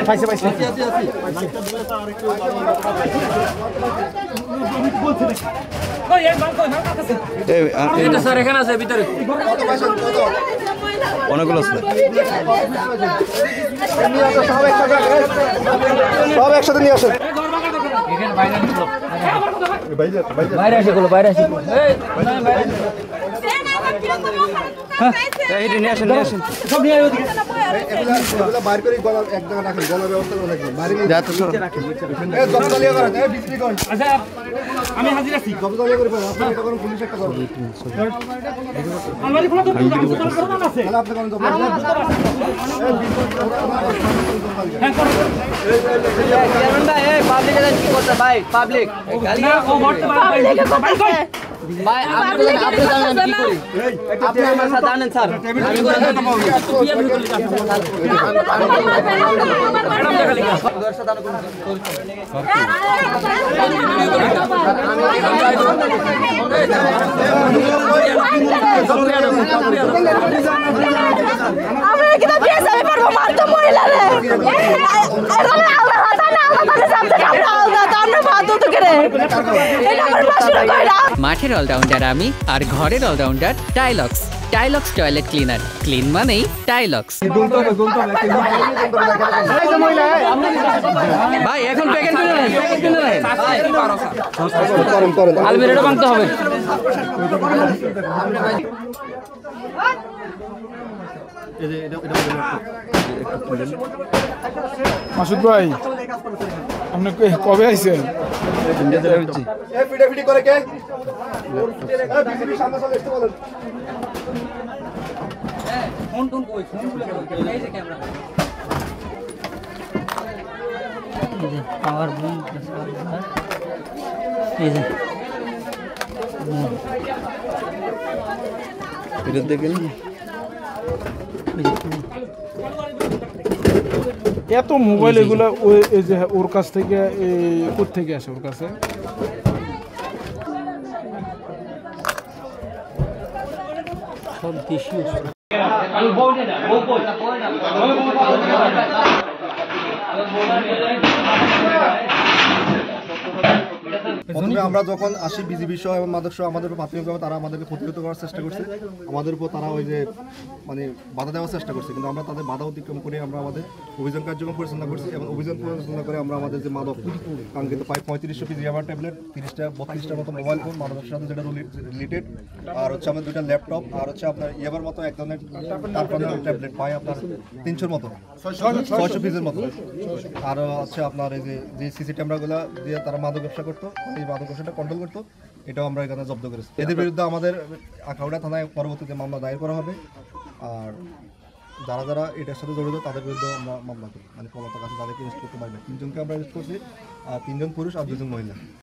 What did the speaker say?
পাইছে পাইছে স্যার এখানে আছে ভিতরে অনেকগুলো সব একসাথে নিয়ে আসেন বাইরে আসে গুলো বাইরে আসে নিয়ে আসেন নিয়ে আসেন সব নিয়ে বাইর করে গলা এক জায়গা রাখেন গলার ব্যবস্থা করে রাখেন বাইরে নিয়ে রাখেন জবদালিয়া করেন বিক্রি করেন আচ্ছা আমি হাজির আছি জবদালিয়া করে পাবেন আপনি এটা করেন পুলিশ একটা করেন আলমারি খোলা তো আছে তাহলে আপনি করেন জবদালিয়া হ্যাঁ করুন চেয়ারম্যান ভাই এই পাবলিক এজেন্ট কি করতে ভাই পাবলিক না ও মরতে পারবে ভাই আপনি জানেন কি করি আপনি আমার সাথে জানেন স্যার আমি করে দেব ম্যাডাম দেখা লিখা আমরা কিনা বিয়ে যাবে পারবো মারতে মহিলা রে এরকম আল্লাহ জানে আল্লাহ তাআলা সামনে আমরা আল্লাহ তাআলা বাধ্য তো করে এটা আমার পাশে কইরা মাঠের অলরাউন্ডার আমি আর ঘরের allrounder Tylox Tylox toilet cleaner clean মানেই টাইলক্স ভাই এখন প্যাকেট করে নেন প্যাকেট করে নেন করেন করেন আলমিরাটা ভাঙতে হবে মাসুদ ভাই আপনি কবে আইছেন এই পিটাপিটি করে কে এই বিজেপি সামনে চলে আসতে বলেন ফোন টোন কই ফোন এই যে ক্যামেরা পাওয়ার বুম এই যে এটা দেখেন এত মোবাইল এগুলো এই যে ওর কাছ থেকে কোথা থেকে আসে ওর কাছে সব দেশীয় প্রথমে আমরা যখন আসি বিজিবি সহ এবং মাদক সহ আমাদের উপর প্রাথমিকভাবে তারা আমাদেরকে প্রতিহত করার চেষ্টা করছে আমাদের উপর তারা ওই যে মানে বাধা দেওয়ার চেষ্টা করছে কিন্তু আমরা তাদের বাধা অতিক্রম করে আমরা আমাদের অভিযান কার্যক্রম পরিচালনা করছি এবং অভিযান পরিচালনা করে আমরা আমাদের যে মাদক কাঙ্ক্ষিত প্রায় 3500 পিস ইয়াবা ট্যাবলেট 30টা 32টার মতো মোবাইল ফোন মাদকের সাথে যেটা রিলেটেড আর হচ্ছে আমাদের 2টা ল্যাপটপ আর হচ্ছে আপনার ইয়াবার মতো এক ধরনের ট্যাবলেট পাই আপনার 300 মতো 600 পিসের মতো আর হচ্ছে আপনার এই যে সিসি ক্যামেরাগুলো দিয়ে তারা মাদক ব্যবসা করতো এই মাদক ব্যবসাটা কন্ট্রোল করতো এটাও আমরা এখানে জব্দ করেছি এদের বিরুদ্ধে আমাদের আখাউড়া থানায় পরবর্তীতে মামলা দায়ের করা হবে আর যারা যারা এটার সাথে জড়িত তাদের বিরুদ্ধে আমরা মামলা করি মানে পলাতক আছে তাদেরকে অ্যারেস্ট করতে পারি না 3জনকে আমরা অ্যারেস্ট করছি আর 3জন পুরুষ আর 2জন মহিলা